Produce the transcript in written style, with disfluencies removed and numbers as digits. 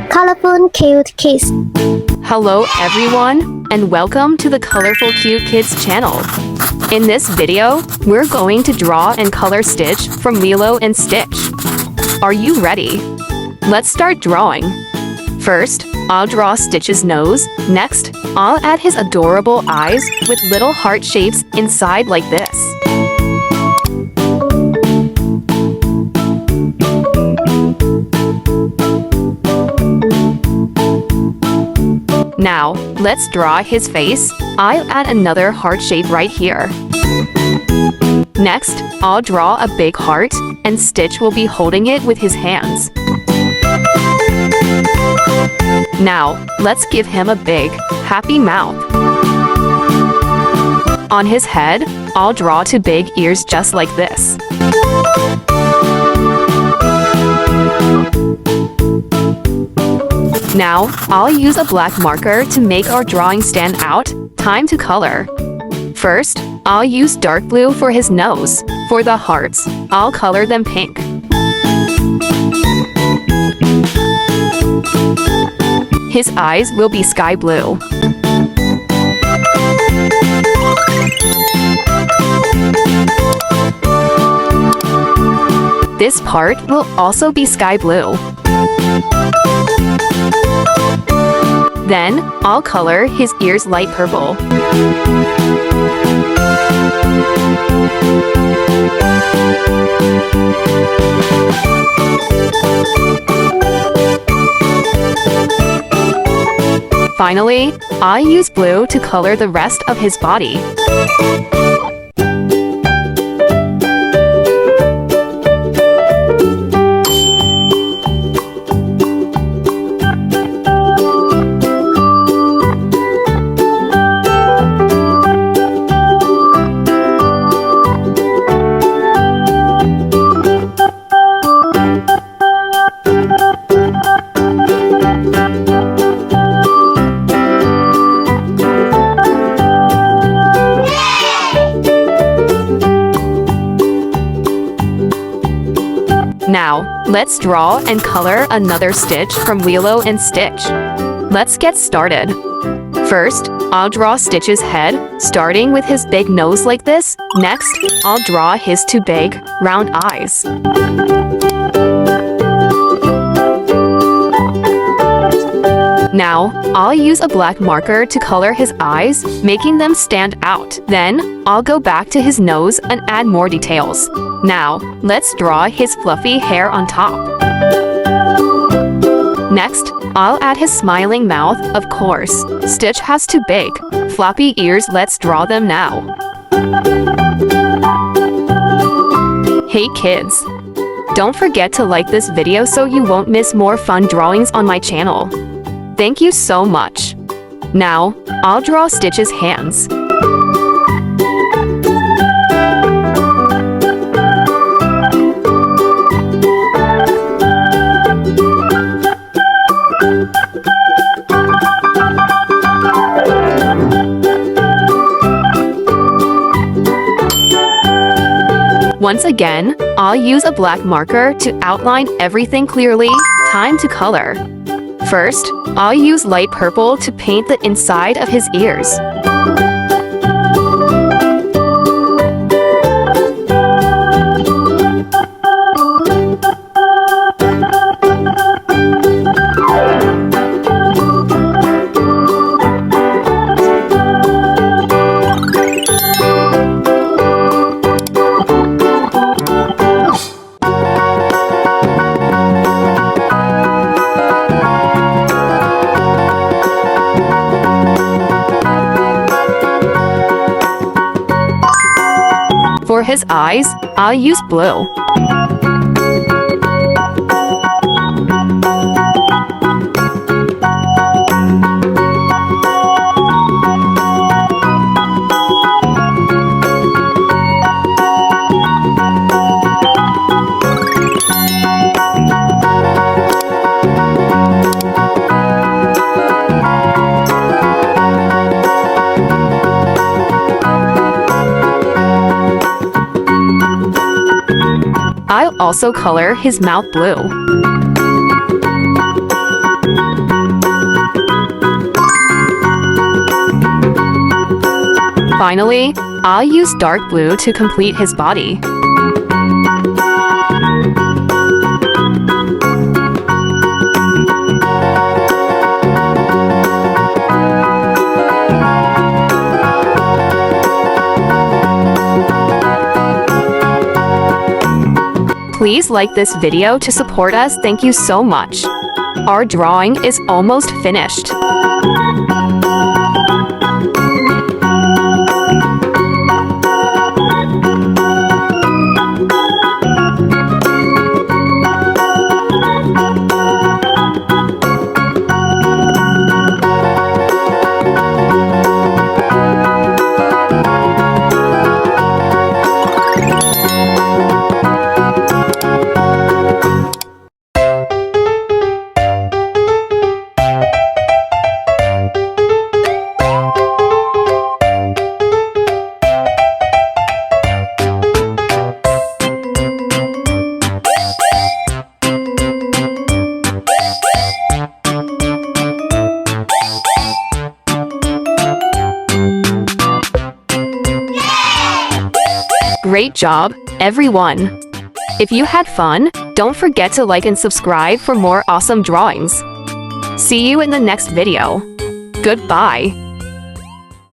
Colorful Cute Kids. Hello everyone, and welcome to the Colorful Cute Kids channel. In this video, we're going to draw and color Stitch from Lilo and Stitch. Are you ready? Let's start drawing. First, I'll draw Stitch's nose. Next, I'll add his adorable eyes with little heart shapes inside like this. Now, let's draw his face. I'll add another heart shape right here. Next, I'll draw a big heart, and Stitch will be holding it with his hands. Now, let's give him a big, happy mouth. On his head, I'll draw two big ears just like this. Now, I'll use a black marker to make our drawing stand out. Time to color. First, I'll use dark blue for his nose. For the hearts, I'll color them pink. His eyes will be sky blue. This part will also be sky blue. Then, I'll color his ears light purple. Finally, I'll use blue to color the rest of his body. Now, let's draw and color another Stitch from Lilo and Stitch. Let's get started. First, I'll draw Stitch's head, starting with his big nose like this. Next, I'll draw his two big, round eyes. Now, I'll use a black marker to color his eyes, making them stand out. Then, I'll go back to his nose and add more details. Now, let's draw his fluffy hair on top. Next, I'll add his smiling mouth, of course. Stitch has two big, floppy ears. Let's draw them now. Hey kids! Don't forget to like this video so you won't miss more fun drawings on my channel. Thank you so much. Now, I'll draw Stitch's hands. Once again, I'll use a black marker to outline everything clearly. Time to color. First, I'll use light purple to paint the inside of his ears. For his eyes, I'll use blue. I'll also color his mouth blue. Finally, I'll use dark blue to complete his body. Please like this video to support us. Thank you so much. Our drawing is almost finished. Great job, everyone! If you had fun, don't forget to like and subscribe for more awesome drawings. See you in the next video. Goodbye!